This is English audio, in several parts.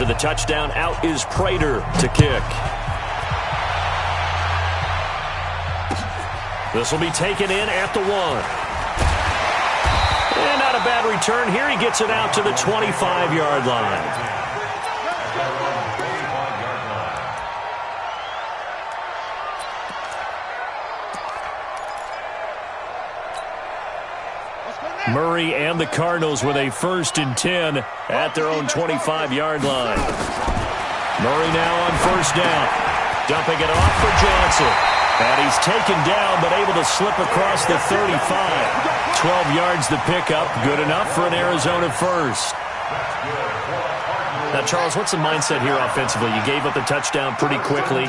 After the touchdown, out is Prater to kick. This will be taken in at the 1. And not a bad return here. He gets it out to the 25-yard line. Murray and the Cardinals with a 1st and 10 at their own 25-yard line. Murray now on 1st down. Dumping it off for Johnson. And he's taken down but able to slip across the 35. 12 yards the pickup. Good enough for an Arizona 1st. Now, Charles, what's the mindset here offensively? You gave up the touchdown pretty quickly.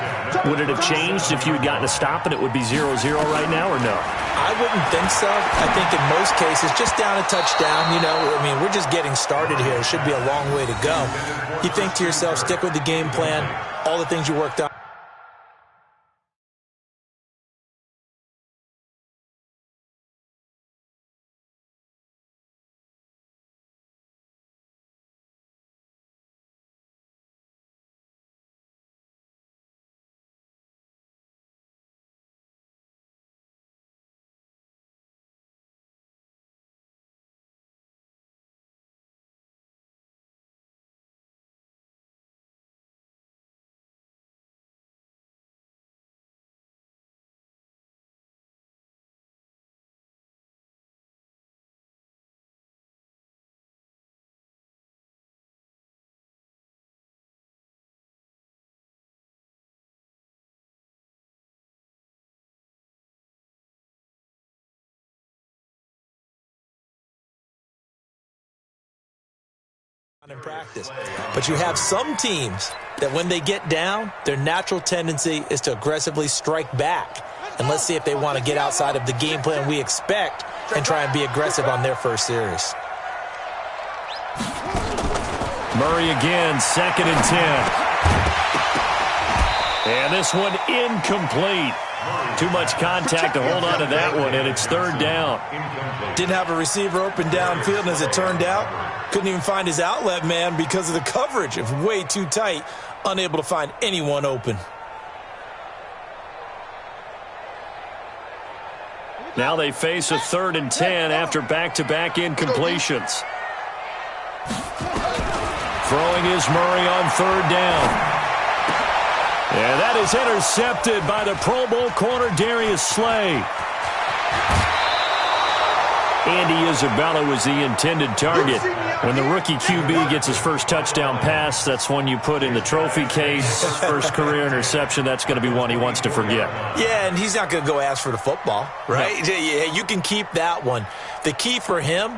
Would it have changed if you had gotten a stop and it would be 0-0 right now, or no? I wouldn't think so. I think in most cases, just down a touchdown, we're just getting started here. It should be a long way to go. You think to yourself, stick with the game plan, all the things you worked on. In practice. But you have some teams that when they get down, their natural tendency is to aggressively strike back. And let's see if they want to get outside of the game plan we expect and try and be aggressive on their first series. Murray again, 2nd and 10. And this one incomplete. Too much contact to hold on to that one, and it's 3rd down. Didn't have a receiver open downfield, and as it turned out, couldn't even find his outlet man because of the coverage. It was way too tight, unable to find anyone open. Now they face a 3rd and 10 after back-to-back incompletions. Throwing is Murray on 3rd down. And that is intercepted by the Pro Bowl corner, Darius Slay. Andy Isabella was the intended target. When the rookie QB gets his first touchdown pass, that's one you put in the trophy case. First career interception, that's going to be one he wants to forget. Yeah, and he's not going to go ask for the football, right? No. You can keep that one. The key for him,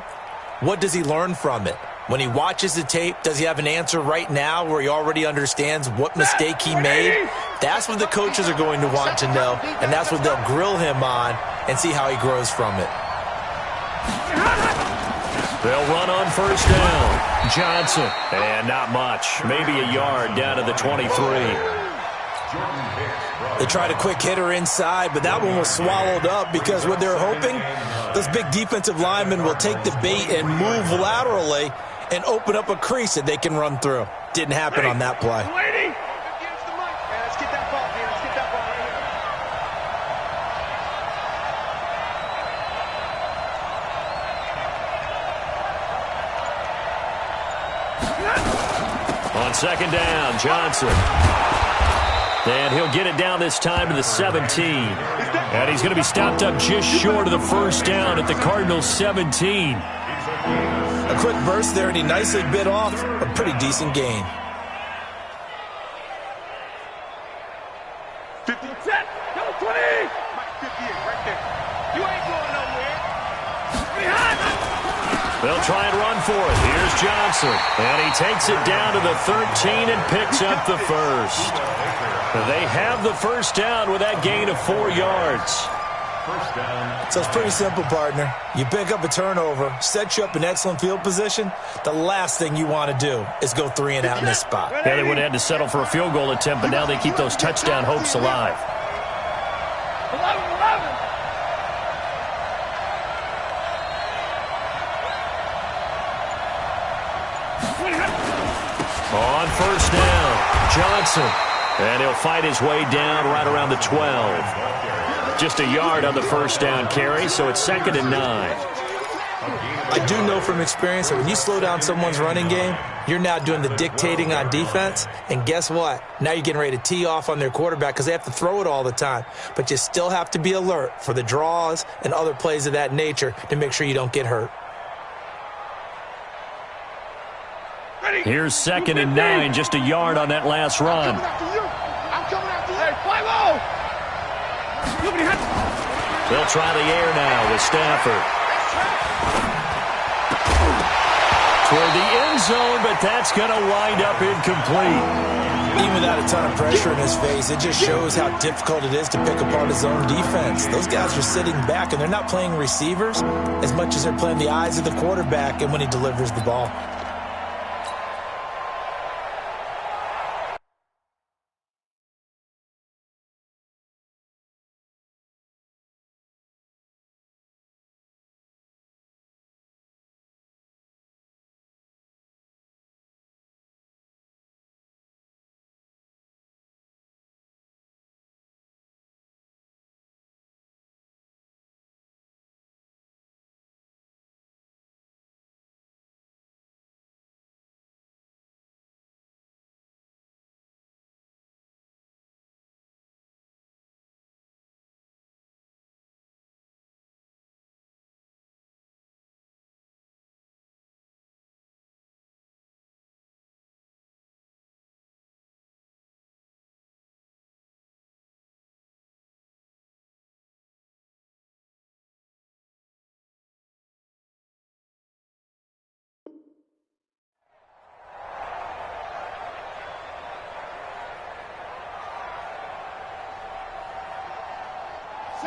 what does he learn from it? When he watches the tape, does he have an answer right now where he already understands what mistake he made? That's what the coaches are going to want to know, and that's what they'll grill him on and see how he grows from it. They'll run on 1st down. Johnson, and not much. Maybe a yard down to the 23. They tried a quick hitter inside, but that one was swallowed up because what they're hoping, those big defensive linemen will take the bait and move laterally and open up a crease that they can run through. Didn't happen on that play. On 2nd down, Johnson. And he'll get it down this time to the 17. And he's going to be stopped up just short of the 1st down at the Cardinals' 17. A quick burst there, and he nicely bit off a pretty decent gain. 50, 10, go 20. 58 right there. You ain't going nowhere. Behind him. They'll try and run for it. Here's Johnson. And he takes it down to the 13 and picks up the 1st. They have the 1st down with that gain of 4 yards. So it's pretty simple, partner. You pick up a turnover, set you up in excellent field position. The last thing you want to do is go 3 and out in this spot. Yeah, they would have had to settle for a field goal attempt, but now they keep those touchdown hopes alive. 11. On first down. Johnson. And he'll fight his way down right around the 12. Just a yard on the first down carry, so it's 2nd and 9. I do know from experience that when you slow down someone's running game, you're now doing the dictating on defense. And guess what? Now you're getting ready to tee off on their quarterback because they have to throw it all the time. But you still have to be alert for the draws and other plays of that nature to make sure you don't get hurt. Here's 2nd and 9, just a yard on that last run. I'm coming after you. Hey, fly low. They'll try the air now with Stafford. Toward the end zone, but that's going to wind up incomplete. Even without a ton of pressure in his face, it just shows how difficult it is to pick apart his own defense. Those guys are sitting back, and they're not playing receivers as much as they're playing the eyes of the quarterback and when he delivers the ball.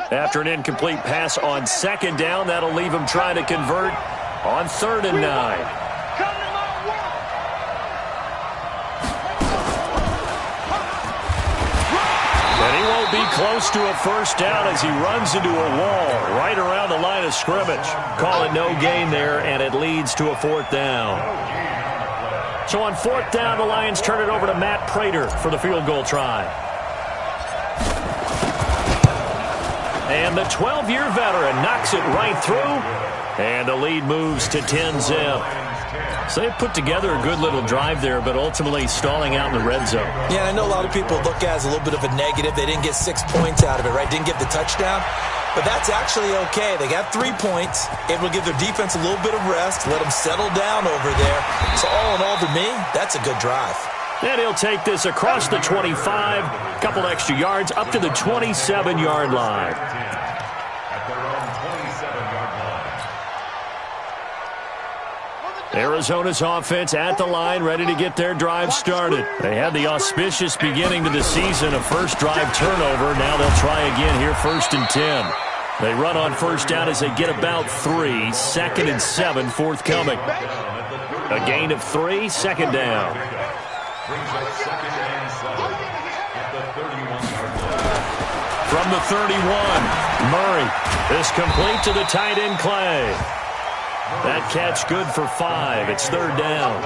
After an incomplete pass on 2nd down, that'll leave him trying to convert on 3rd and 9. And he won't be close to a first down as he runs into a wall right around the line of scrimmage. Call it no gain there, and it leads to a 4th down. So on 4th down, the Lions turn it over to Matt Prater for the field goal try. And the 12-year veteran knocks it right through, and the lead moves to 10-zip. So they put together a good little drive there, but ultimately stalling out in the red zone. Yeah, I know a lot of people look at it as a little bit of a negative. They didn't get 6 points out of it, right? Didn't get the touchdown. But that's actually okay. They got 3 points. It will give their defense a little bit of rest, let them settle down over there. So all in all, to me, that's a good drive. And he'll take this across the 25, a couple extra yards, up to the 27-yard line. Arizona's offense at the line, ready to get their drive started. They had the auspicious beginning to the season, a first drive turnover. Now they'll try again here, 1st and 10. They run on first down as they get about 3, 2nd and 7 forthcoming. A gain of 3, 2nd down. From the 31, Murray is complete to the tight end Clay. That catch good for 5. It's 3rd down.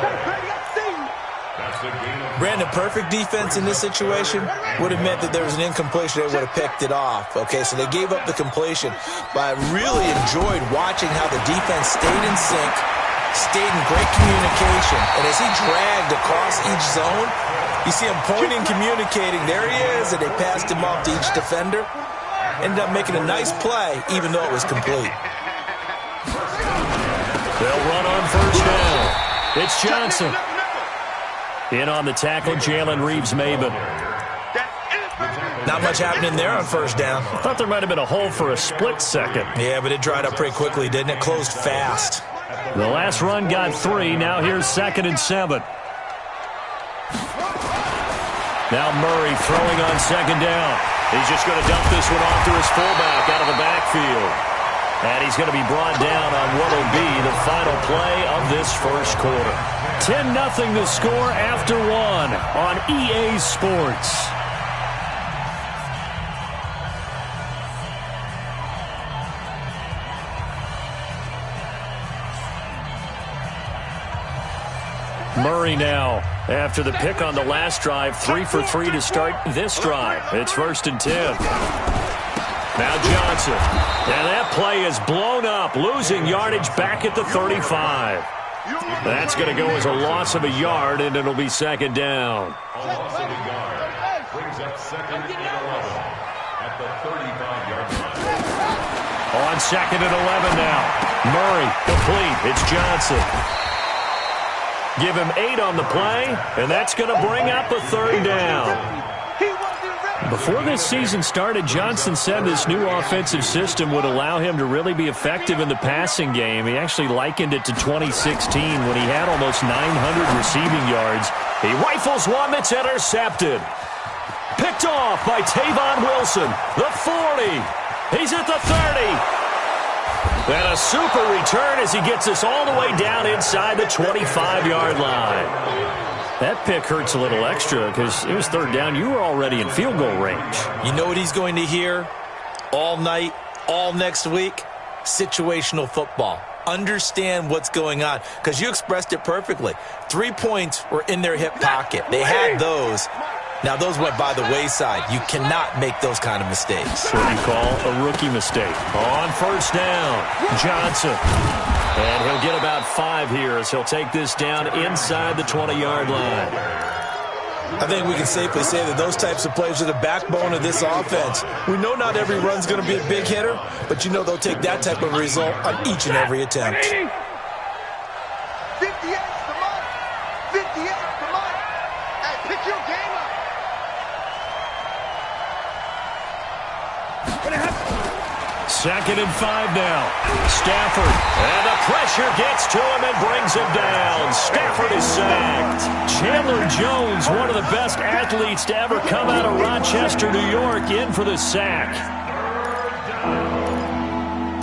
Brandon, perfect defense in this situation would have meant that there was an incompletion. They would have picked it off. Okay, so they gave up the completion. But I really enjoyed watching how the defense stayed in sync, stayed in great communication. And as he dragged across each zone, you see him pointing, communicating. There he is, and they passed him off to each defender. Ended up making a nice play, even though it was complete. They'll run on first down. It's Johnson. In on the tackle, Jalen Reeves-Maybin. Not much happening there on first down. Thought there might have been a hole for a split second. Yeah, but it dried up pretty quickly, didn't it? Closed fast. The last run got 3. Now here's 2nd and 7. Now Murray throwing on 2nd down. He's just going to dump this one off to his fullback out of the backfield. And he's going to be brought down on what will be the final play of this first quarter. 10-0 the score after 1 on EA Sports. Murray now After the pick on the last drive, 3 for 3 to start this drive. It's 1st and 10. Now Johnson. And that play is blown up, losing yardage back at the 35. That's going to go as a loss of a yard, and it'll be 2nd down. A loss of a yard brings up 2nd and 11 at the 35-yard line. On 2nd and 11 now. Murray, complete. It's Johnson. Give him 8 on the play, and that's going to bring up a 3rd down. Before this season started, Johnson said this new offensive system would allow him to really be effective in the passing game. He actually likened it to 2016 when he had almost 900 receiving yards. He rifles one that's intercepted. Picked off by Tavon Wilson. The 40. He's at the 30. And a super return as he gets us all the way down inside the 25-yard line. That pick hurts a little extra because it was 3rd down. You were already in field goal range. You know what he's going to hear all night, all next week? Situational football. Understand what's going on because you expressed it perfectly. 3 points were in their hip pocket. They had those. Now, those went by the wayside. You cannot make those kind of mistakes. What you call a rookie mistake. On 1st down, Johnson. And he'll get about 5 here as he'll take this down inside the 20-yard line. I think we can safely say that those types of plays are the backbone of this offense. We know not every run's going to be a big hitter, but you know they'll take that type of result on each and every attempt. 58 to Mike. 58 to Mike. Hey, pick your game up. 2nd and 5 now. Stafford. And the pressure gets to him and brings him down. Stafford is sacked. Chandler Jones, one of the best athletes to ever come out of Rochester, New York, in for the sack.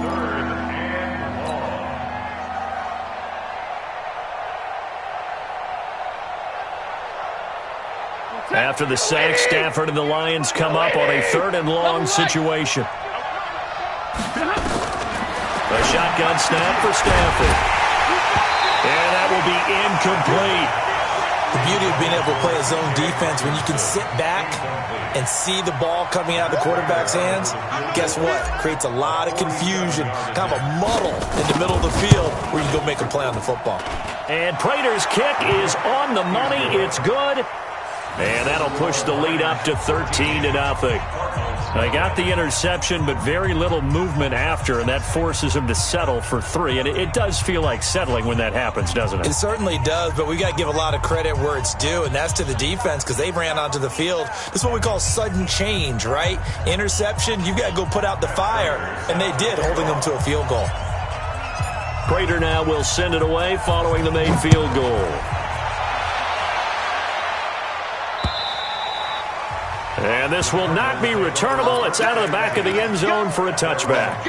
3rd and long. After the sack, Stafford and the Lions come up on a 3rd and long situation. A shotgun snap for Stafford. And that will be incomplete. The beauty of being able to play a zone defense when you can sit back and see the ball coming out of the quarterback's hands, guess what? It creates a lot of confusion, kind of a muddle in the middle of the field where you can go make a play on the football. And Prater's kick is on the money. It's good. And that'll push the lead up to 13-0. They got the interception, but very little movement after, and that forces him to settle for 3. And it does feel like settling when that happens, doesn't it? It certainly does, but we got to give a lot of credit where it's due, and that's to the defense because they ran onto the field. This is what we call sudden change, right? Interception, you got to go put out the fire, and they did, holding them to a field goal. Prater now will send it away following the made field goal. And this will not be returnable. It's out of the back of the end zone for a touchback.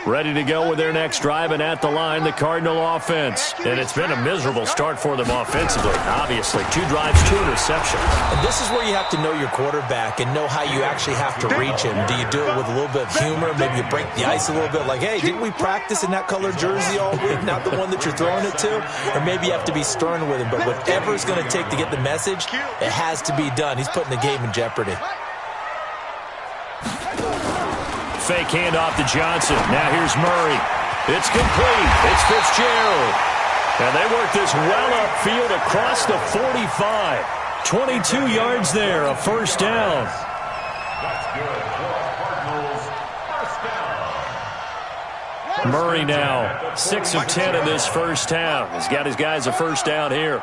Ready to go with their next drive, and at the line, the Cardinal offense. And it's been a miserable start for them offensively. Obviously, 2 drives, 2 interceptions. And this is where you have to know your quarterback and know how you actually have to reach him. Do you do it with a little bit of humor? Maybe you break the ice a little bit, like, hey, didn't we practice in that color jersey all week, not the one that you're throwing it to? Or maybe you have to be stern with him. But whatever it's going to take to get the message, it has to be done. He's putting the game in jeopardy. Fake handoff to Johnson. Now here's Murray. It's complete. It's Fitzgerald. And they work this well upfield across the 45. 22 yards there, a 1st down. That's good for 1st down. Murray now 6 of 10 in this 1st half. He's got his guys a 1st down here.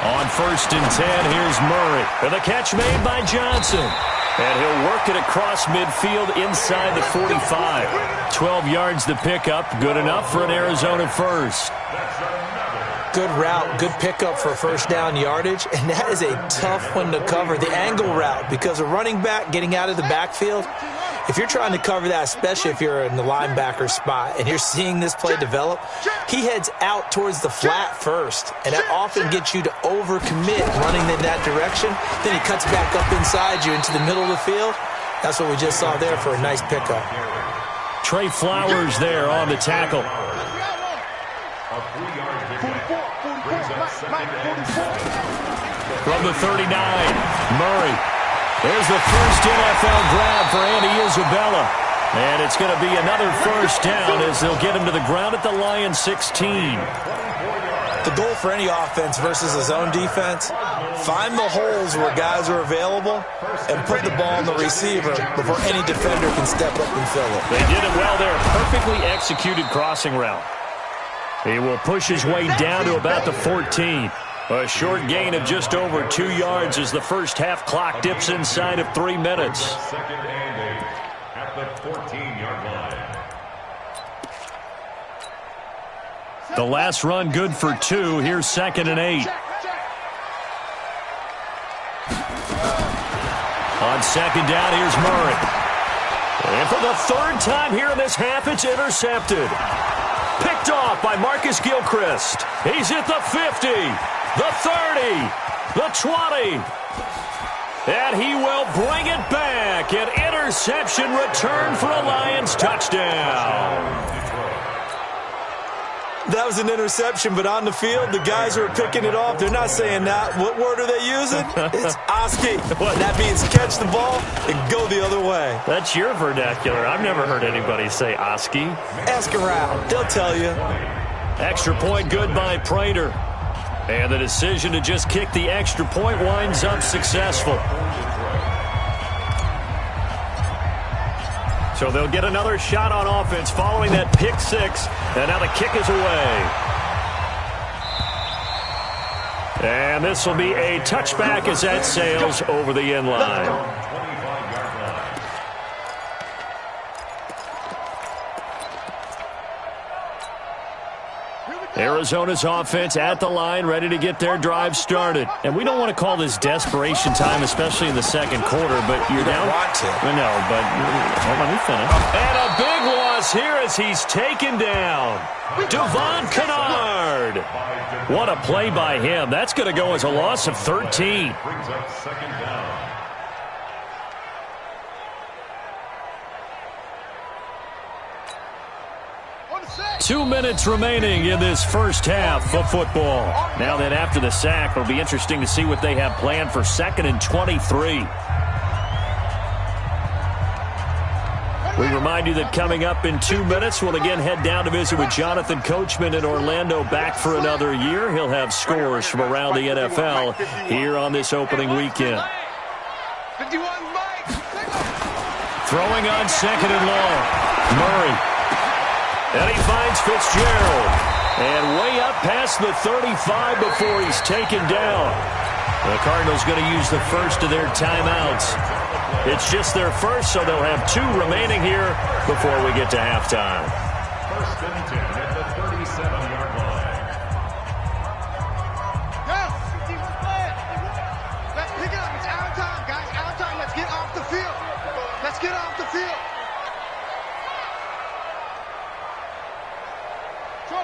On 1st and 10, here's Murray. And the catch made by Johnson. And he'll work it across midfield inside the 45. 12 yards to pick up. Good enough for an Arizona first. Good route, good pickup for 1st down yardage, and that is a tough one to cover, the angle route, because a running back getting out of the backfield, if you're trying to cover that, especially if you're in the linebacker spot and you're seeing this play develop, he heads out towards the flat first, and that often gets you to overcommit running in that direction. Then he cuts back up inside you into the middle of the field, That's what we just saw there for a nice pickup. Trey Flowers there on the tackle. A 3-yard pickup brings up second and 7. From the 39, Murray. There's the first NFL grab for Andy Isabella. And it's going to be another first down as they'll get him to the ground at the Lions 16. The goal for any offense versus a zone defense, find the holes where guys are available and put the ball on the receiver before any defender can step up and fill it. They did it well there. Perfectly executed crossing route. He will push his way down to about the 14. A short gain of just over 2 yards as the first half clock dips inside of 3 minutes. Second and 8 at the 14-yard line. The last run good for 2. Here's second and 8. On second down, here's Murray. And for the third time here in this half, it's intercepted. Picked off by Marcus Gilchrist. He's at the 50, the 30, the 20. And he will bring it back. An interception return for a Lions touchdown. That was an interception, but on the field, the guys who are picking it off, they're not saying that. What word are they using? It's Oski. That means catch the ball and go the other way. That's your vernacular. I've never heard anybody say Oski. Ask around. They'll tell you. Extra point good by Prater. And the decision to just kick the extra point winds up successful. So they'll get another shot on offense following that pick six. And now the kick is away. And this will be a touchback as that sails over the end line. Arizona's offense at the line, ready to get their drive started. And we don't want to call this desperation time, especially in the second quarter, but you're down. Want to. No, but let me finish. And a big loss here as he's taken down. Devon Kennard. What a play by him. That's going to go as a loss of 13. Brings up second down. 2 minutes remaining in this first half of football. Now that after the sack, it'll be interesting to see what they have planned for 2nd and 23. We remind you that coming up in 2 minutes, we'll again head down to visit with Jonathan Coachman in Orlando, back for another year. He'll have scores from around the NFL here on this opening weekend. Throwing on 2nd and long. Murray. And he finds Fitzgerald. And way up past the 35 before he's taken down. The Cardinals going to use the first of their timeouts. It's just their first, so they'll have 2 remaining here before we get to halftime. 1st and 10 at the 37-yard line. Let's pick it up. It's our time, guys. Our time. Let's get off the field. Let's get off the field.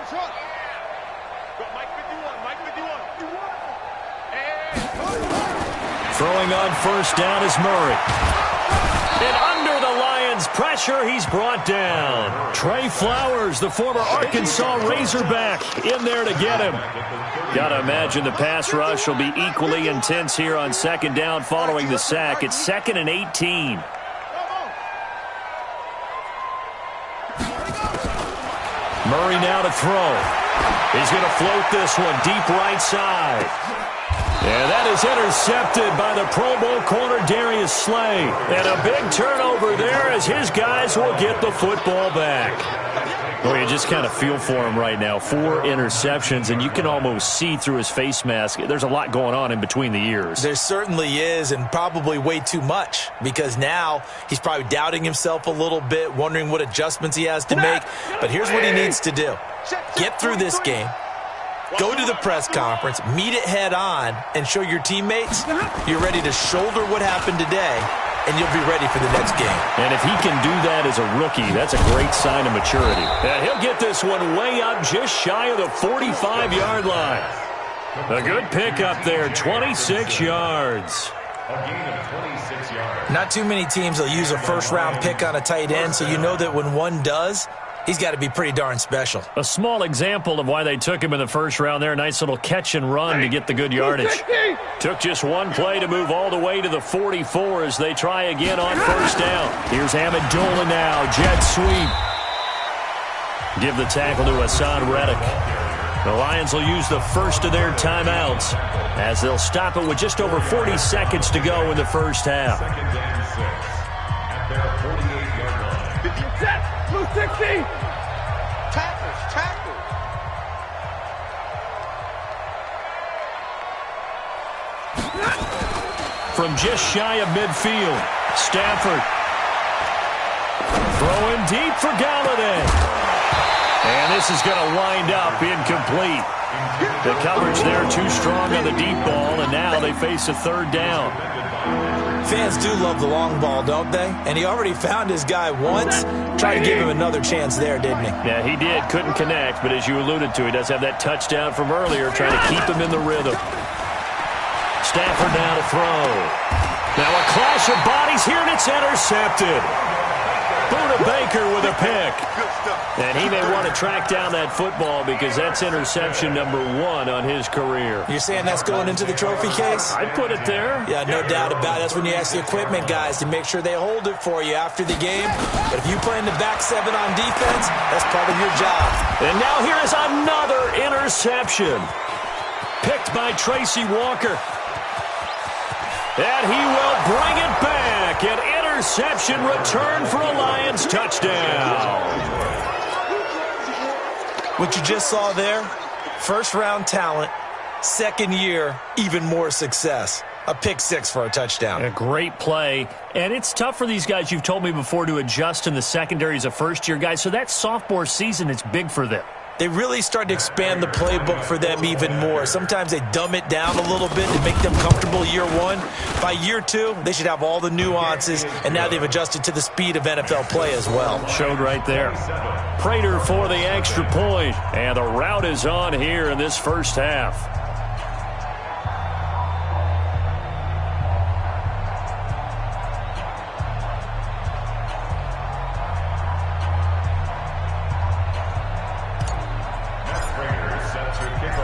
Short. Go, Mike 51. Mike 51. Throwing on first down is Murray. And under the Lions' pressure, he's brought down. Trey Flowers, the former Arkansas Razorback, in there to get him. Got to imagine the pass rush will be equally intense here on 2nd down following the sack. It's 2nd and 18. Murray now to throw. He's going to float this one deep right side. And that is intercepted by the Pro Bowl corner Darius Slay. And a big turnover there as his guys will get the football back. Well, you just kind of feel for him right now. 4 interceptions, and you can almost see through his face mask. There's a lot going on in between the ears. There certainly is, and probably way too much, because now he's probably doubting himself a little bit, wondering what adjustments he has to make. But here's what he needs to do. Get through this game. Go to the press conference, meet it head on, and show your teammates you're ready to shoulder what happened today, and you'll be ready for the next game. And if he can do that as a rookie, that's a great sign of maturity. And he'll get this one way up just shy of the 45-yard line. A good pickup there, 26 yards. A gain of 26 yards. Not too many teams will use a first-round pick on a tight end, so you know that when one does, he's got to be pretty darn special. A small example of why they took him in the first round there. Nice little catch and run to get the good yardage. Took just one play to move all the way to the 44 as they try again on first down. Here's Amendola now. Jet sweep. Give the tackle to Hassan Reddick. The Lions will use the first of their timeouts as they'll stop it with just over 40 seconds to go in the first half. Second and 6 at their 48-yard line. 50 set. Blue 60. Tackles. From just shy of midfield, Stafford throwing deep for Galladay. And this is going to wind up incomplete. The coverage there too strong on the deep ball, and now they face a third down. Fans do love the long ball, don't they? And he already found his guy once. Tried to give him another chance there, didn't he? Yeah, he did. Couldn't connect, but as you alluded to, he does have that touchdown from earlier, trying to keep him in the rhythm. Stafford now to throw. Now a clash of bodies here, and it's intercepted. Buda Baker with a pick. And he may want to track down that football because that's interception number 1 on his career. You're saying that's going into the trophy case? I'd put it there. Yeah, no doubt about it. That's when you ask the equipment guys to make sure they hold it for you after the game. But if you play in the back 7 on defense, that's part of your job. And now here is another interception. Picked by Tracy Walker. And he will bring it back. An interception return for a Lions touchdown. What you just saw there, first-round talent, second year, even more success. A pick 6 for a touchdown. A great play. And it's tough for these guys, you've told me before, to adjust in the secondary as a first-year guy. So that sophomore season is big for them. They really start to expand the playbook for them even more. Sometimes they dumb it down a little bit to make them comfortable year 1. By year 2, they should have all the nuances, and now they've adjusted to the speed of NFL play as well. Showed right there. Prater for the extra point, and the route is on here in this first half.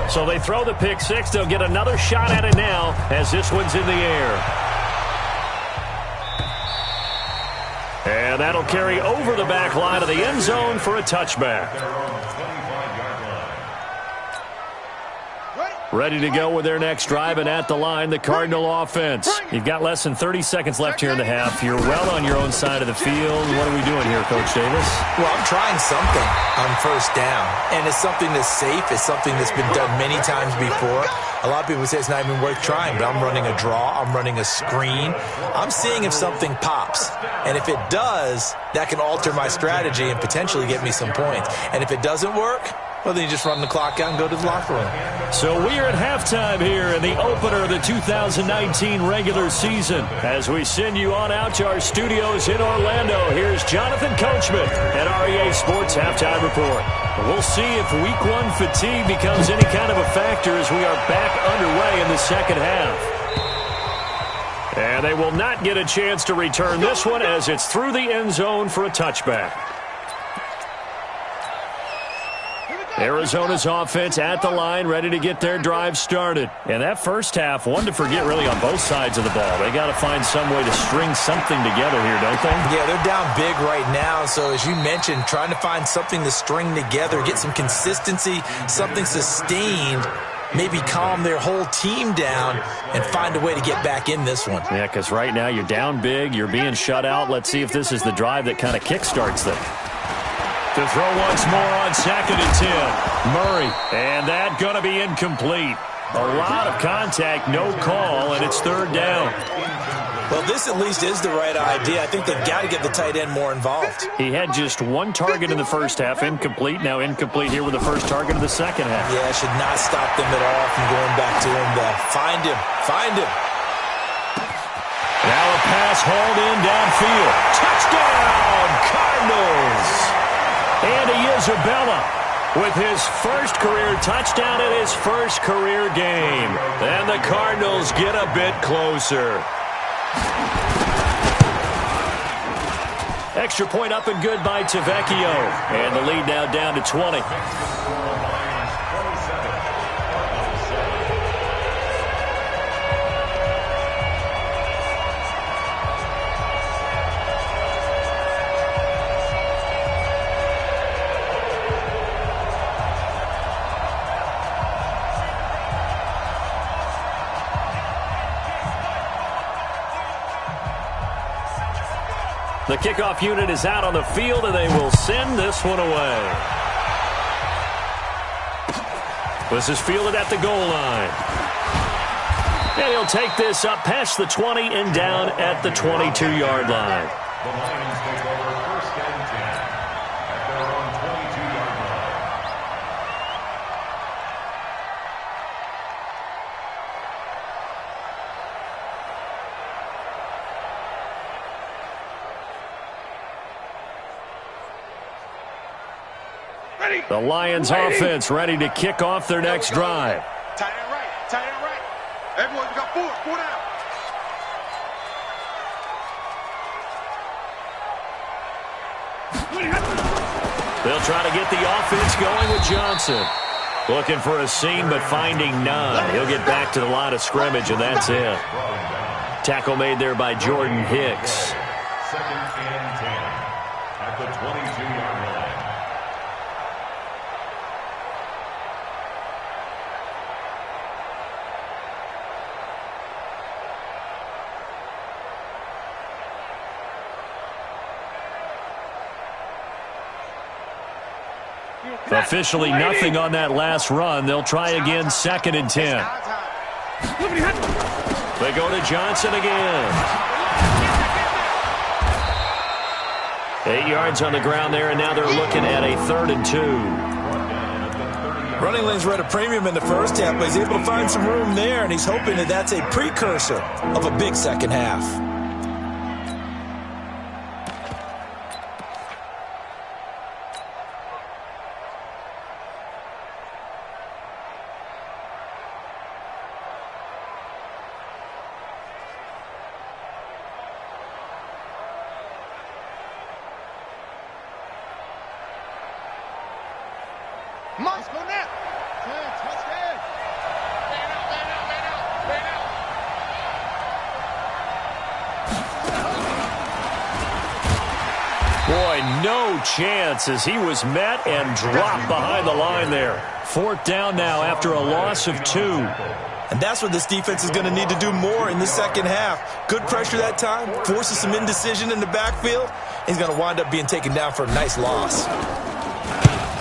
So they throw the pick 6. They'll get another shot at it now as this one's in the air. And that'll carry over the back line of the end zone for a touchback. Ready to go with their next drive, and at the line, the Cardinal offense. You've got less than 30 seconds left here in the half. You're well on your own side of the field. What are we doing here, Coach Davis? Well, I'm trying something on first down, and it's something that's safe. It's something that's been done many times before. A lot of people say it's not even worth trying, but I'm running a draw. I'm running a screen. I'm seeing if something pops, and if it does, that can alter my strategy and potentially get me some points. And if it doesn't work, well, then you just run the clock out and go to the locker room. So we are at halftime here in the opener of the 2019 regular season. As we send you on out to our studios in Orlando, here's Jonathan Coachman at REA Sports Halftime Report. We'll see if Week 1 fatigue becomes any kind of a factor as we are back underway in the second half. And they will not get a chance to return this one as it's through the end zone for a touchback. Arizona's offense at the line, ready to get their drive started. And that first half, one to forget really on both sides of the ball. They got to find some way to string something together here, don't they? Yeah, they're down big right now. So as you mentioned, trying to find something to string together, get some consistency, something sustained, maybe calm their whole team down and find a way to get back in this one. Yeah, because right now you're down big, you're being shut out. Let's see if this is the drive that kind of kickstarts them. To throw once more on 2nd and 10. Murray, and that going to be incomplete. A lot of contact, no call, and it's 3rd down. Well, this at least is the right idea. I think they've got to get the tight end more involved. He had just one target in the first half, incomplete. Now incomplete here with the first target of the second half. Yeah, should not stop them at all from going back to him. Find him. Find him. Now a pass hauled in downfield. Touchdown, Cardinals! Andy Isabella with his first career touchdown in his first career game. And the Cardinals get a bit closer. Extra point up and good by Tavecchio. And the lead now down to 20. The kickoff unit is out on the field, and they will send this one away. This is fielded at the goal line. And he'll take this up past the 20 and down at the 22-yard line. The Lions take over 1st and 10 at their own 22-yard line. The Lions offense ready to kick off their next drive. Tight end right. Tight end right. Everyone, we got 4 down. They'll try to get the offense going with Johnson. Looking for a seam, but finding none. He'll get back to the line of scrimmage, and that's it. Tackle made there by Jordan Hicks. 2nd and 10 at the 22-yard line. Officially nothing on that last run. They'll try again, 2nd and 10. They go to Johnson again. 8 yards on the ground there, and now they're looking at a 3rd and 2. Running lanes were at a premium in the first half, but he's able to find some room there, and he's hoping that that's a precursor of a big second half. Let's go now. Touchdown. Boy, no chance as he was met and dropped behind the line there. 4th down now after a loss of 2. And that's what this defense is going to need to do more in the second half. Good pressure that time, forces some indecision in the backfield. He's going to wind up being taken down for a nice loss.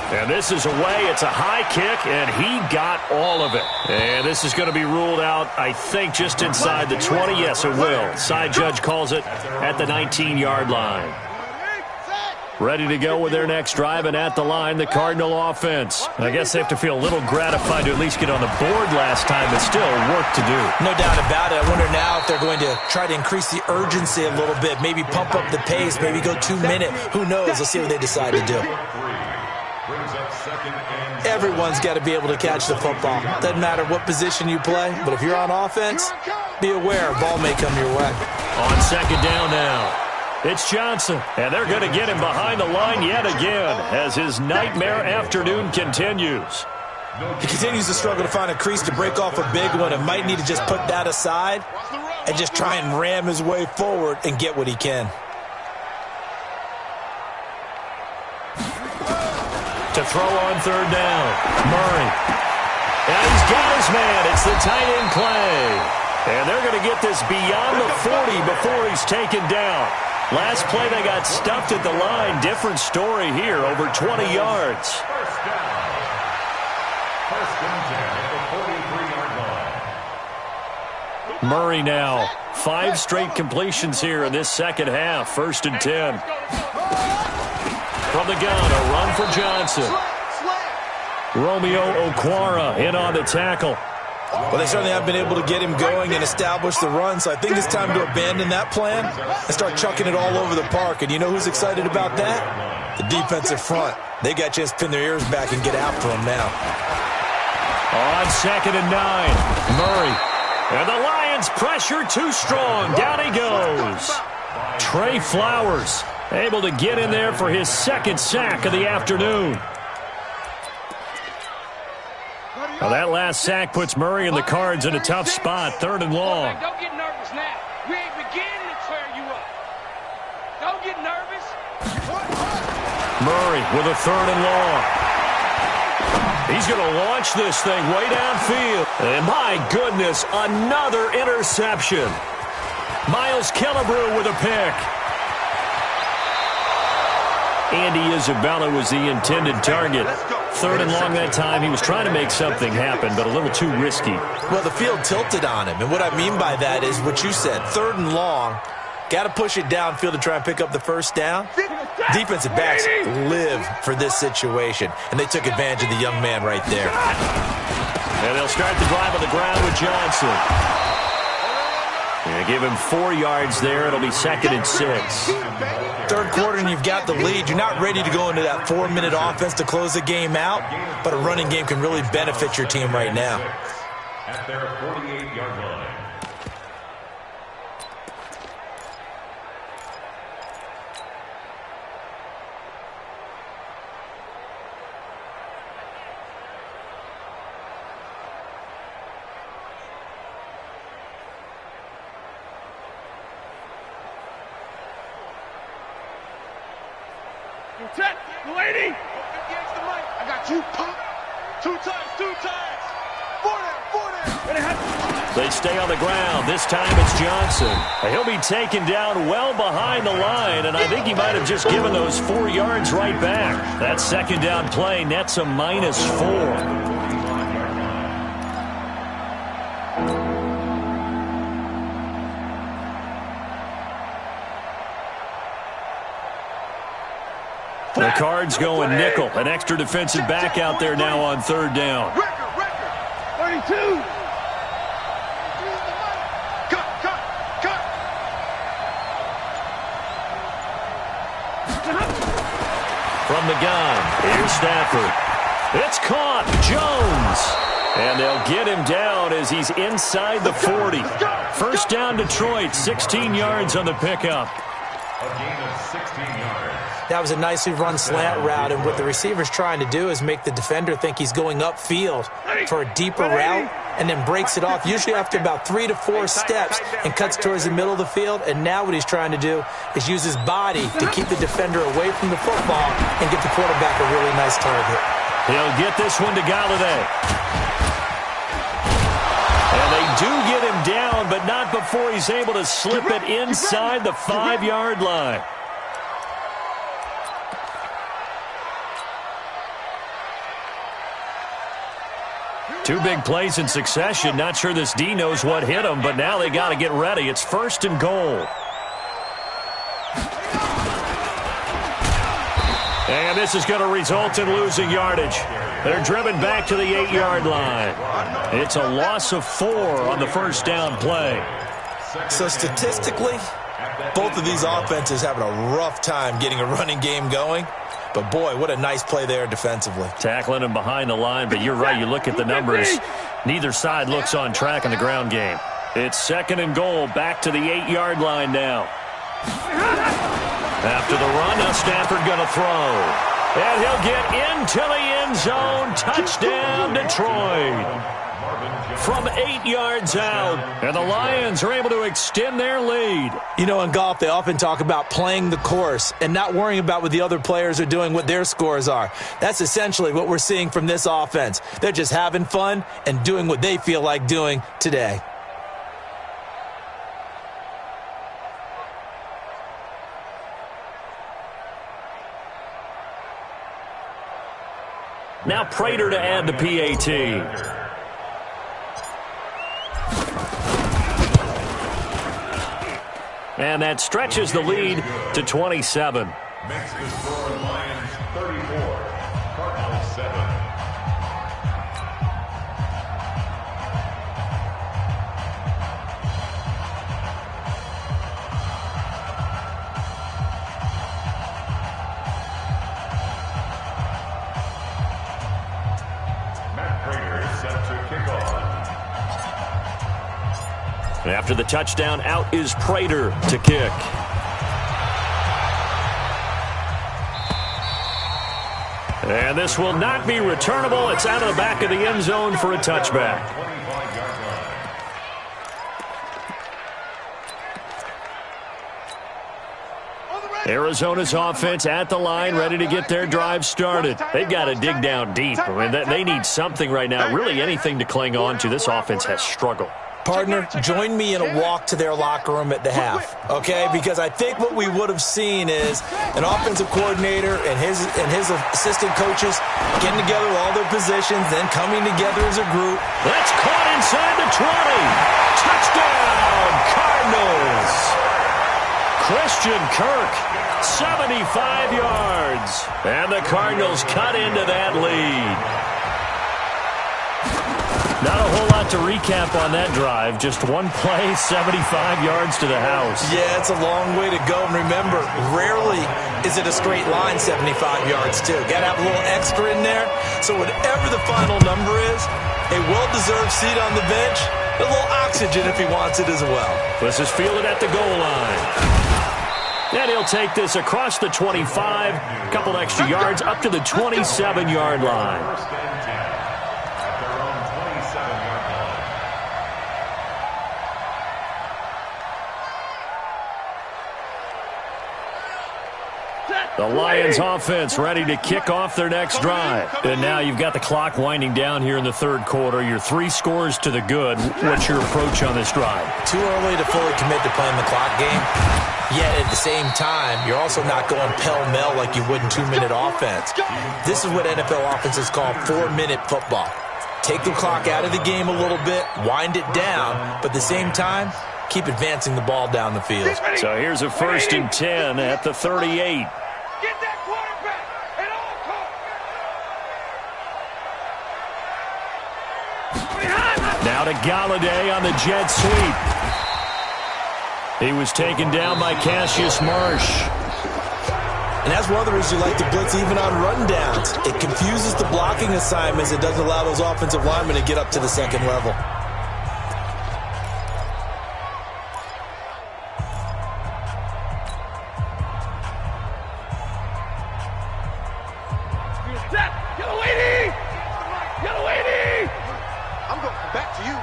And this is away. It's a high kick, and he got all of it. And this is going to be ruled out, I think, just inside the 20. Yes, it will. Side judge calls it at the 19-yard line. Ready to go with their next drive, and at the line, the Cardinal offense. I guess they have to feel a little gratified to at least get on the board last time, but still work to do. No doubt about it. I wonder now if they're going to try to increase the urgency a little bit, maybe pump up the pace, maybe go 2-minute. Who knows? Let's see what they decide to do. Everyone's got to be able to catch the football. Doesn't matter what position you play, but if you're on offense, be aware, ball may come your way. On 2nd down now, it's Johnson, and they're going to get him behind the line yet again as his nightmare afternoon continues. He continues to struggle to find a crease to break off a big one and might need to just put that aside and just try and ram his way forward and get what he can. To throw on 3rd down, Murray. And he's got his man. It's the tight end play. And they're going to get this beyond the 40 before he's taken down. Last play, they got stuffed at the line. Different story here, over 20 yards. 1st down. 1st and 10 at the 43-yard line. Murray now, 5 straight completions here in this second half. 1st and 10. From the gun, a run for Johnson. Romeo Okwara in on the tackle. Well, they certainly have been able to get him going and establish the run, so I think it's time to abandon that plan and start chucking it all over the park. And you know who's excited about that? The defensive front. They got a chance to pin their ears back and get after him now. On 2nd and 9, Murray. And the Lions Lions pressure too strong. Down he goes. Trey Flowers able to get in there for his second sack of the afternoon. Well, that last sack puts Murray and the Cards in a tough spot, 3rd and long. Don't get nervous now. We ain't beginning to clear you up. Don't get nervous. Murray with a 3rd and long. He's going to launch this thing way downfield. And my goodness, another interception. Miles Killebrew with a pick. Andy Isabella was the intended target. 3rd and long that time. He was trying to make something happen, but a little too risky. Well, the field tilted on him, and what I mean by that is what you said, 3rd and long. Got to push it downfield to try and pick up the first down. Defensive backs live for this situation, and they took advantage of the young man right there. And they'll start the drive on the ground with Johnson. And give him 4 yards there. It'll be 2nd and 6. 3rd quarter, and you've got the lead. You're not ready to go into that 4-minute offense to close the game out, but a running game can really benefit your team right now. At their 48-yard line. Protect the lady. I got you. Pop. 2 times. 4 down. They stay on the ground. This time it's Johnson. He'll be taken down well behind the line, and I think he might have just given those 4 yards right back. That 2nd down play nets a -4. The Cards going nickel. An extra defensive back out there now on 3rd down. Record. 32. Cut. From the gun, here's Stafford. It's caught. Jones. And they'll get him down as he's inside the 40. 1st down Detroit, 16 yards on the pickup. A gain of 16 yards. That was a nicely run slant route, and what the receiver's trying to do is make the defender think he's going upfield for a deeper route and then breaks it off, usually after about 3 to 4 steps, and cuts towards the middle of the field. And now what he's trying to do is use his body to keep the defender away from the football and get the quarterback a really nice target. He'll get this one to Galladay. And they do get him down, but not before he's able to slip it inside the 5-yard line. Two big plays in succession. Not sure this D knows what hit him, but now they got to get ready. It's 1st and goal. And this is going to result in losing yardage. They're driven back to the 8-yard line. It's a loss of 4 on the 1st down play. So statistically, both of these offenses having a rough time getting a running game going. But, boy, what a nice play there defensively. Tackling him behind the line, but you're right. You look at the numbers. Neither side looks on track in the ground game. It's 2nd and goal, back to the 8-yard line now. After the run, now Stafford going to throw. And he'll get into the end zone. Touchdown, Detroit. From 8 yards out, and the Lions are able to extend their lead. You know, in golf, they often talk about playing the course and not worrying about what the other players are doing, what their scores are. That's essentially what we're seeing from this offense. They're just having fun and doing what they feel like doing today. Now Prater to add the PAT. And that stretches the lead to 27. Makes the score Lions 34, Cardinals 7. Matt Prater is set to kick off. And after the touchdown, out is Prater to kick. And this will not be returnable. It's out of the back of the end zone for a touchback. Arizona's offense at the line, ready to get their drive started. They've got to dig down deep. I mean, they need something right now, really anything to cling on to. This offense has struggled. Partner, join me in a walk to their locker room at the half, okay? Because I think what we would have seen is an offensive coordinator and his assistant coaches getting together with all their positions, then coming together as a group. That's caught inside the 20. Touchdown, Cardinals. Christian Kirk, 75 yards. And the Cardinals cut into that lead. Not a whole lot to recap on that drive. Just one play, 75 yards to the house. Yeah, it's a long way to go. And remember, rarely is it a straight line 75 yards, too. Got to have a little extra in there. So whatever the final number is, a well-deserved seat on the bench, a little oxygen if he wants it as well. This is fielded at the goal line. And he'll take this across the 25, a couple extra yards up to the 27-yard line. The Lions offense ready to kick off their next drive. And now you've got the clock winding down here in the third quarter. You're 3 scores to the good. What's your approach on this drive? Too early to fully commit to playing the clock game. Yet at the same time, you're also not going pell-mell like you would in 2-minute offense. This is what NFL offenses call 4-minute football. Take the clock out of the game a little bit, wind it down, but at the same time, keep advancing the ball down the field. So here's a 1st and 10 at the 38. Get that quarterback at all costs. Now to Galladay on the jet sweep. He was taken down by Cassius Marsh. And that's one of the reasons you like to blitz even on rundowns. It confuses the blocking assignments. It doesn't allow those offensive linemen to get up to the second level. I'm going back to you.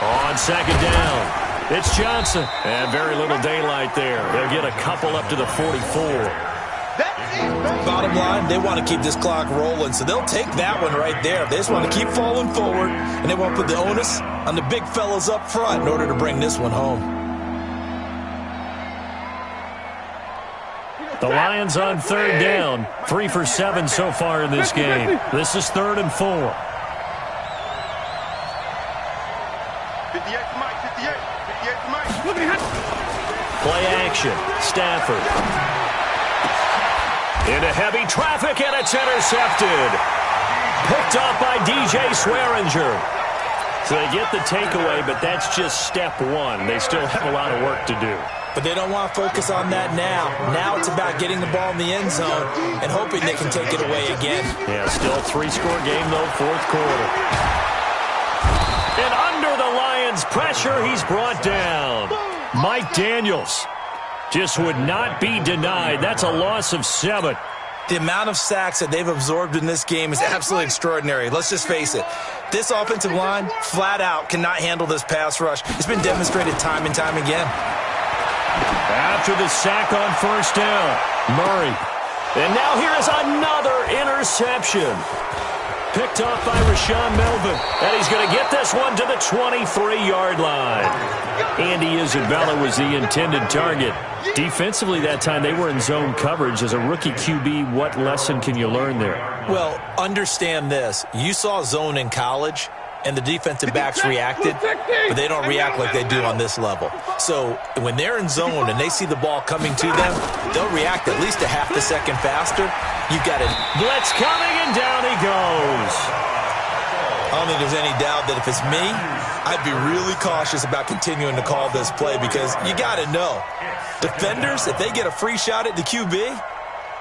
On 2nd down, it's Johnson. And very little daylight there. They'll get a couple up to the 44. Bottom line, they want to keep this clock rolling, so they'll take that one right there. They just want to keep falling forward, and they want to put the onus on the big fellas up front in order to bring this one home. The Lions on 3rd down. 3 for 7 so far in this game. This is 3rd and 4. 58 to Mike, 58 to Mike. Play action. Stafford. Into heavy traffic, and it's intercepted. Picked off by DJ Swearinger. So they get the takeaway, but that's just step one. They still have a lot of work to do. But they don't want to focus on that now. Now it's about getting the ball in the end zone and hoping they can take it away again. Yeah, still a 3-score game, though, 4th quarter. And under the Lions' pressure, he's brought down. Mike Daniels just would not be denied. That's a loss of 7. The amount of sacks that they've absorbed in this game is absolutely extraordinary. Let's just face it. This offensive line, flat out, cannot handle this pass rush. It's been demonstrated time and time again. After the sack on 1st down, Murray. And now here is another interception. Picked off by Rashawn Melvin. And he's going to get this one to the 23-yard line. Andy Isabella was the intended target. Defensively that time, they were in zone coverage. As a rookie QB, what lesson can you learn there? Well, understand this. You saw zone in college, and the defensive backs reacted, but they don't react like they do on this level. So when they're in zone and they see the ball coming to them, they'll react at least a half a second faster. You've got it. Blitz coming, and down he goes. I don't think there's any doubt that if it's me, I'd be really cautious about continuing to call this play because you got to know, defenders, if they get a free shot at the QB,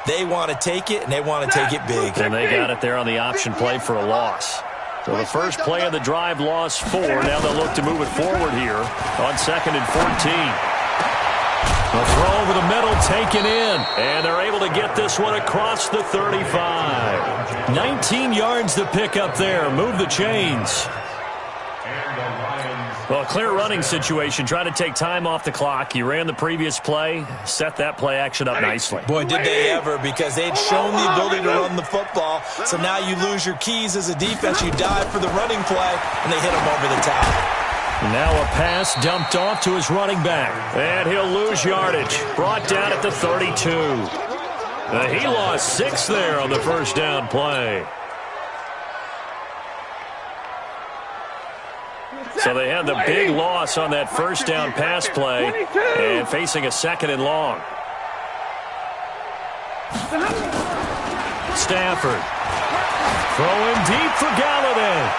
they want to take it, and they want to take it big. And they got it there on the option play for a loss. So the first play of the drive lost 4. Now they'll look to move it forward here on 2nd and 14. A throw over the middle taken in. And they're able to get this one across the 35. 19 yards to pick up there. Move the chains. Well, clear running situation. Trying to take time off the clock. He ran the previous play. Set that play action up nicely. Boy, did they ever, because they'd shown the ability to run the football. So now you lose your keys as a defense. You dive for the running play, and they hit him over the top. Now a pass dumped off to his running back. And he'll lose yardage. Brought down at the 32. He lost 6 there on the first down play. So they had the big loss on that first down pass play and facing a 2nd and long. Stafford. Throwing deep for Galladay.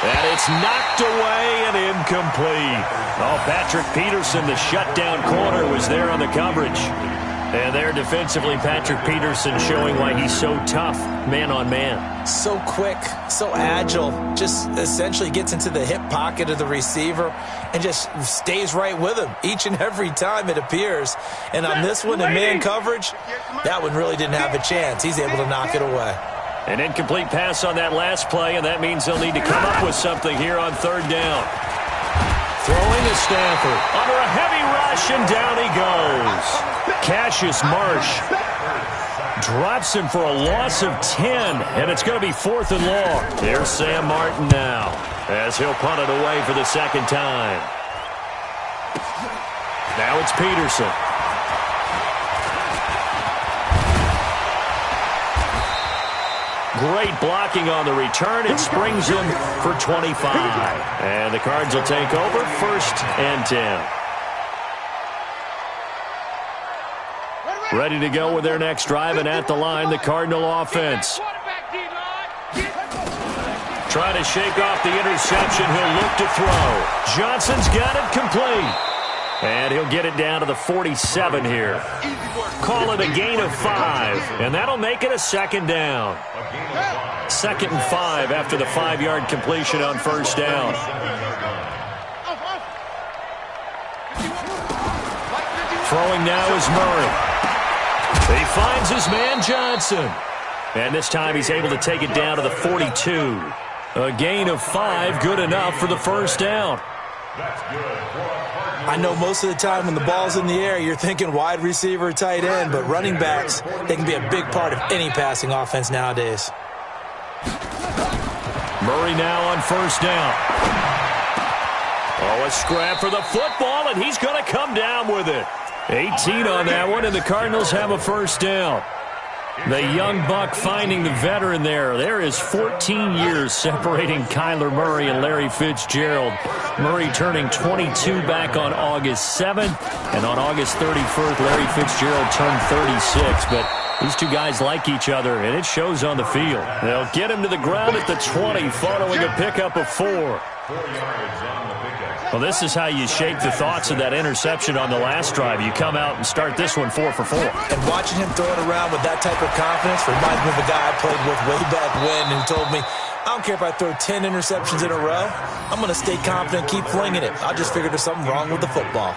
And it's knocked away and incomplete. Oh, Patrick Peterson, the shutdown corner, was there on the coverage. And there defensively, Patrick Peterson showing why he's so tough, man on man. So quick, so agile, just essentially gets into the hip pocket of the receiver and just stays right with him each and every time it appears. And on this one in man coverage, that one really didn't have a chance. He's able to knock it away. An incomplete pass on that last play, and that means they'll need to come up with something here on 3rd down. Throwing to Stafford. Under a heavy rush, and down he goes. Cassius Marsh drops him for a loss of 10, and it's going to be 4th and long. Here's Sam Martin now, as he'll punt it away for the 2nd time. Now it's Peterson. Great blocking on the return. It springs him for 25. And the Cards will take over 1st and 10. Ready to go with their next drive, and at the line, the Cardinal offense. Trying to shake off the interception. He'll look to throw. Johnson's got it complete. And he'll get it down to the 47 here. Call it a gain of 5, and that'll make it a 2nd down. 2nd and 5 after the 5-yard completion on 1st down. Throwing now is Murray. He finds his man Johnson. And this time he's able to take it down to the 42. A gain of 5, good enough for the 1st down. I know most of the time when the ball's in the air, you're thinking wide receiver, tight end, but running backs, they can be a big part of any passing offense nowadays. Murray now on 1st down. Oh, a scrap for the football, and he's going to come down with it. 18 on that one, and the Cardinals have a 1st down. The young buck finding the veteran there. There is 14 years separating Kyler Murray and Larry Fitzgerald. Murray turning 22 back on August 7th, and on August 31st, Larry Fitzgerald turned 36. But these two guys like each other, and it shows on the field. They'll get him to the ground at the 20 following a pickup of 4. 4 yards on the pickup. Well, this is how you shake the thoughts of that interception on the last drive. You come out and start this one 4 for 4. And watching him throw it around with that type of confidence reminds me of a guy I played with way back when who told me, I don't care if I throw 10 interceptions in a row. I'm going to stay confident, keep flinging it. I just figured there's something wrong with the football.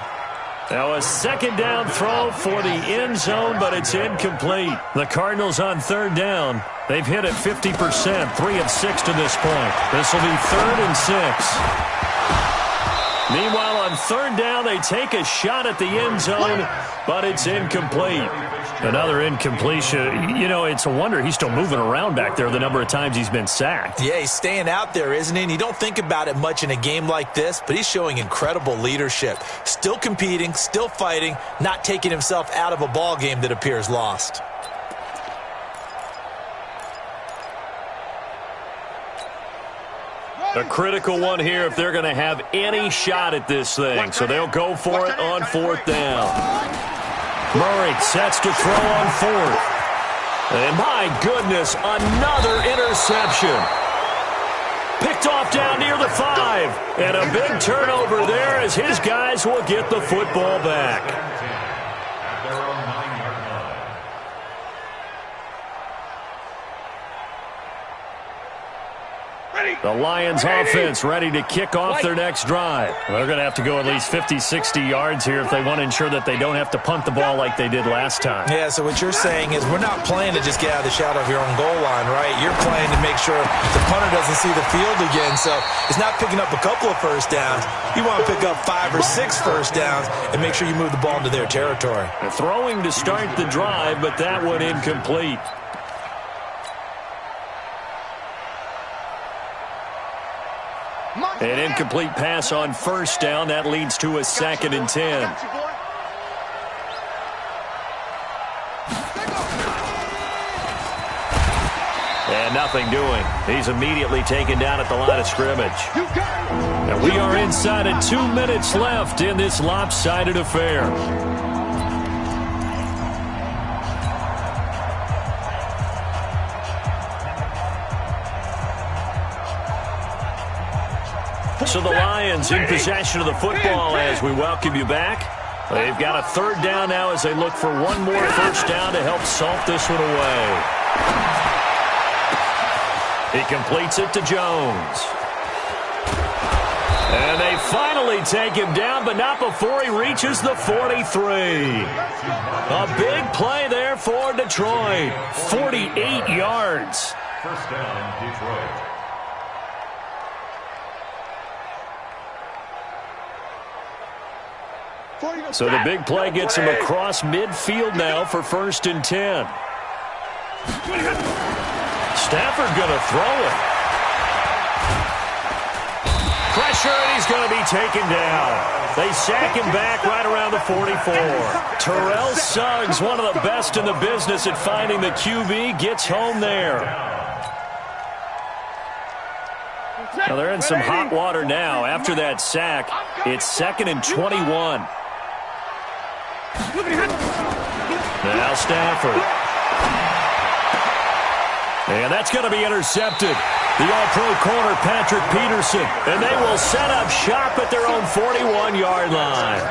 Now a 2nd down throw for the end zone, but it's incomplete. The Cardinals on 3rd down. They've hit it 50%, 3 of 6 to this point. This will be 3rd and 6. Meanwhile, on 3rd down, they take a shot at the end zone, but it's incomplete. Another incompletion. You know, it's a wonder he's still moving around back there the number of times he's been sacked. Yeah, he's staying out there, isn't he? And you don't think about it much in a game like this, but he's showing incredible leadership. Still competing, still fighting, not taking himself out of a ball game that appears lost. A critical one here if they're going to have any shot at this thing. So they'll go for it on 4th down. Murray sets to throw on 4th. And my goodness, another interception. Picked off down near the 5. And a big turnover there as his guys will get the football back. At their own 9-yard line. The Lions offense ready to kick off their next drive. They're going to have to go at least 50, 60 yards here if they want to ensure that they don't have to punt the ball like they did last time. Yeah, so what you're saying is we're not playing to just get out of the shadow of your own goal line, right? You're playing to make sure the punter doesn't see the field again. So it's not picking up a couple of first downs. You want to pick up 5 or 6 first downs and make sure you move the ball into their territory. They're throwing to start the drive, but that one incomplete. An incomplete pass on first down. That leads to a 2nd and 10. And nothing doing. He's immediately taken down at the line of scrimmage. And we are inside of 2 minutes left in this lopsided affair. So the Lions in possession of the football as we welcome you back. They've got a 3rd down now as they look for one more first down to help salt this one away. He completes it to Jones. And they finally take him down, but not before he reaches the 43. A big play there for Detroit. 48 yards. First down, Detroit. So the big play gets him across midfield now for 1st and 10. Stafford going to throw it. Pressure, and he's going to be taken down. They sack him back right around the 44. Terrell Suggs, one of the best in the business at finding the QB, gets home there. Now they're in some hot water now. After that sack, it's 2nd and 21. Now Stafford. And that's going to be intercepted. The all-pro corner, Patrick Peterson. And they will set up shop at their own 41-yard line.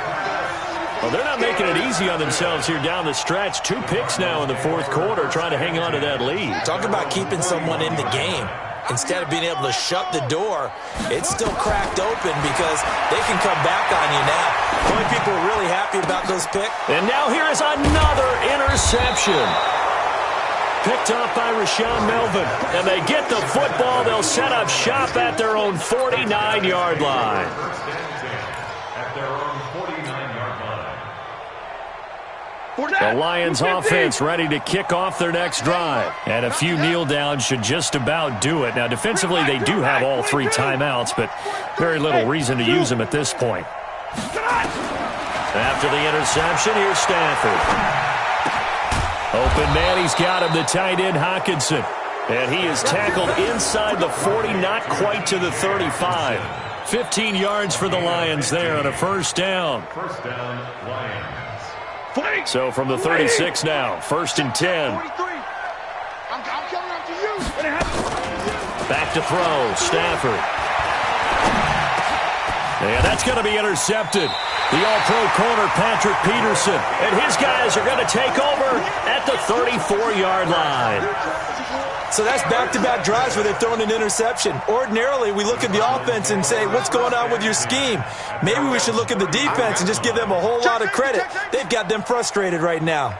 Well, they're not making it easy on themselves here down the stretch. 2 picks now in the 4th quarter trying to hang on to that lead. Talk about keeping someone in the game. Instead of being able to shut the door, it's still cracked open because they can come back on you now. The only people are really happy about those picks. And now here is another interception. Picked off by Rashawn Melvin. And they get the football. They'll set up shop at their own 49-yard line. First and 10 at their own 49-yard line. The Lions offense ready to kick off their next drive. And a few kneel downs should just about do it. Now, defensively, they do have all 3 timeouts, but very little reason to use them at this point. After the interception, here's Stafford. Open man, he's got him, the tight end, Hockenson. And he is tackled inside the 40, not quite to the 35. 15 yards for the Lions there on a first down. First down, Lions. So from the 36 now, 1st and 10. Back to throw, Stafford. And that's going to be intercepted. The all-pro corner, Patrick Peterson. And his guys are going to take over at the 34-yard line. So that's back-to-back drives where they've thrown an interception. Ordinarily, we look at the offense and say, what's going on with your scheme? Maybe we should look at the defense and just give them a whole lot of credit. They've got them frustrated right now.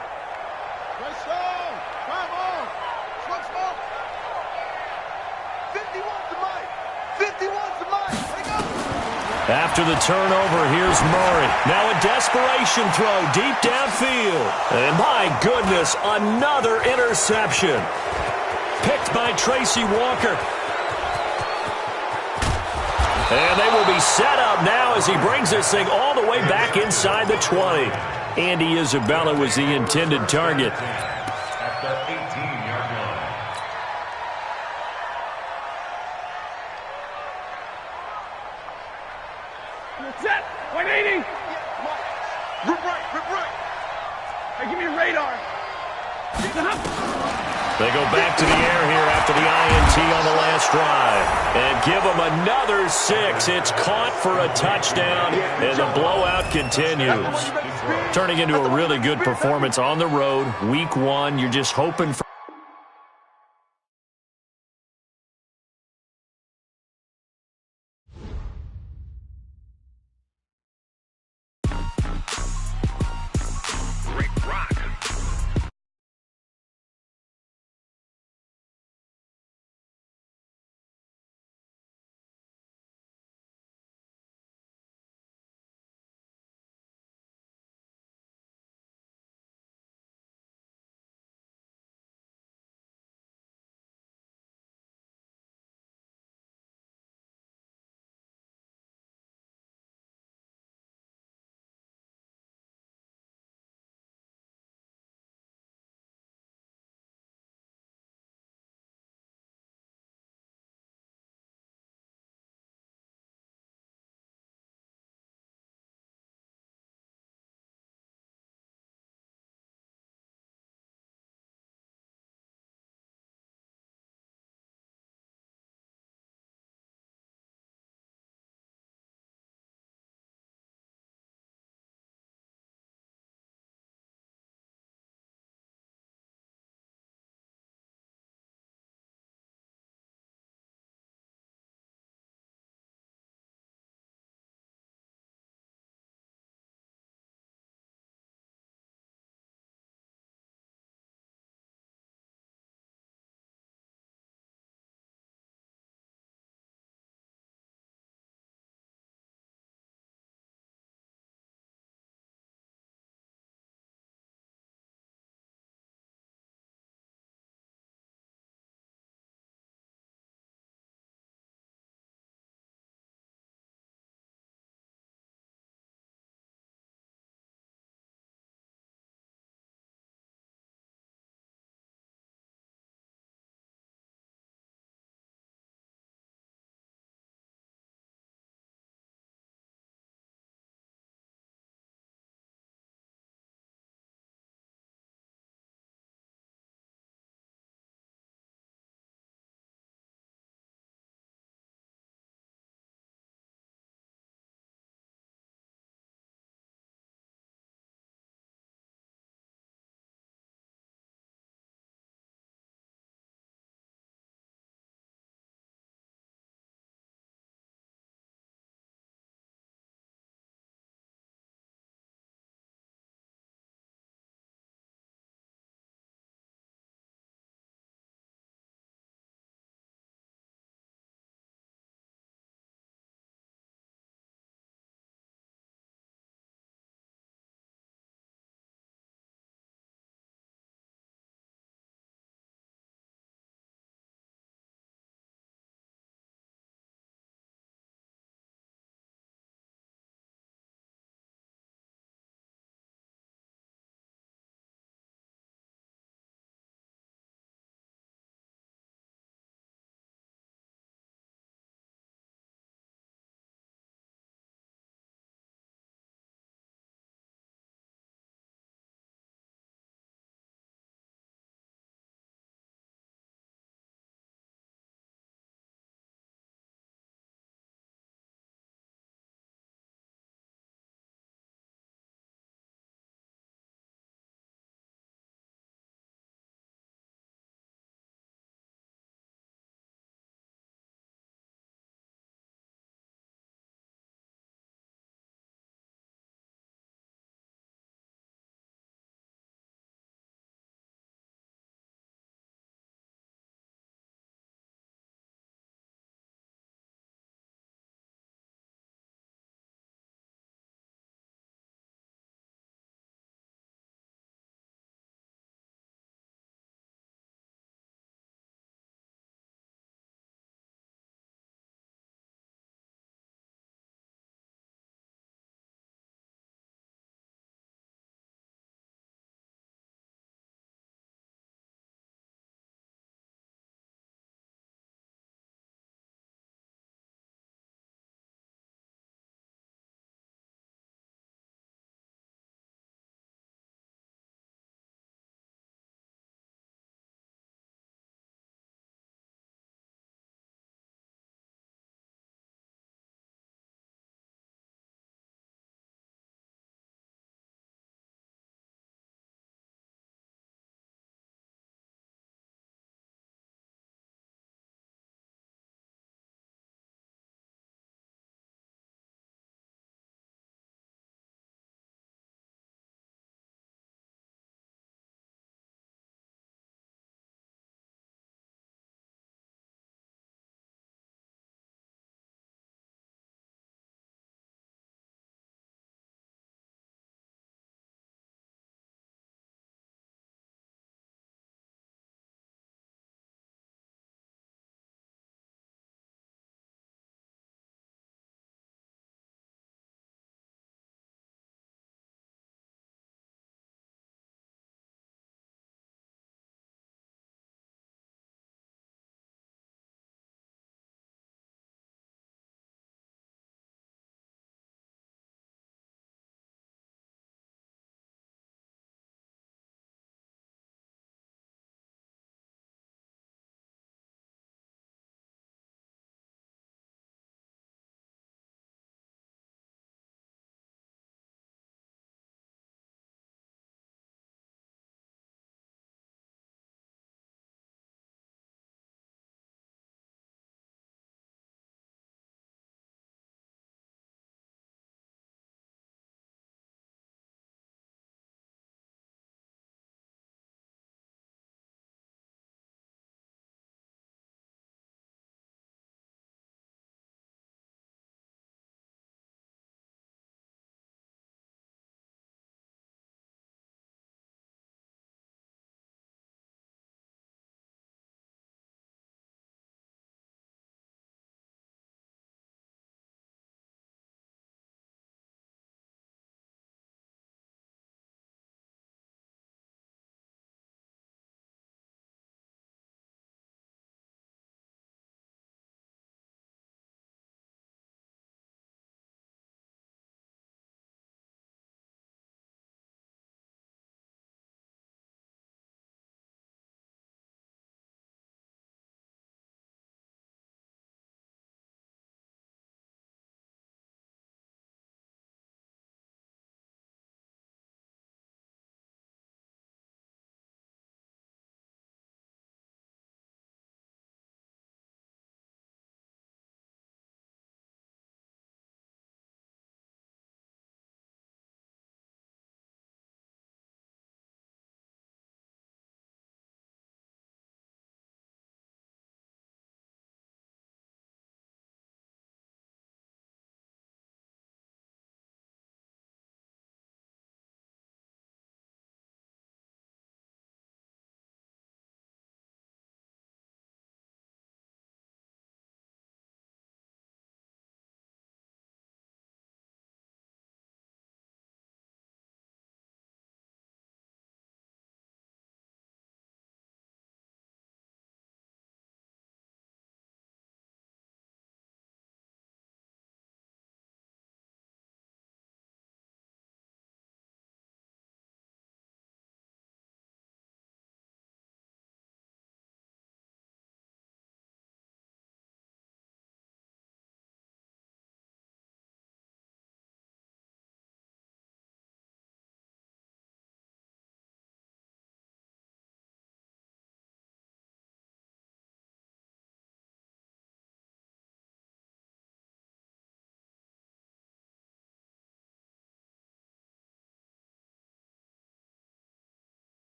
After the turnover, here's Murray. Now a desperation throw deep downfield. And my goodness, another interception. Picked by Tracy Walker. And they will be set up now as he brings this thing all the way back inside the 20. Andy Isabella was the intended target. At the 18-yard line. Set. 180. Rip right. Hey, give me a radar. They go back to the air here after the INT on the last drive. And give them another 6. It's caught for a touchdown, and the blowout continues. Turning into a really good performance on the road, week 1. You're just hoping for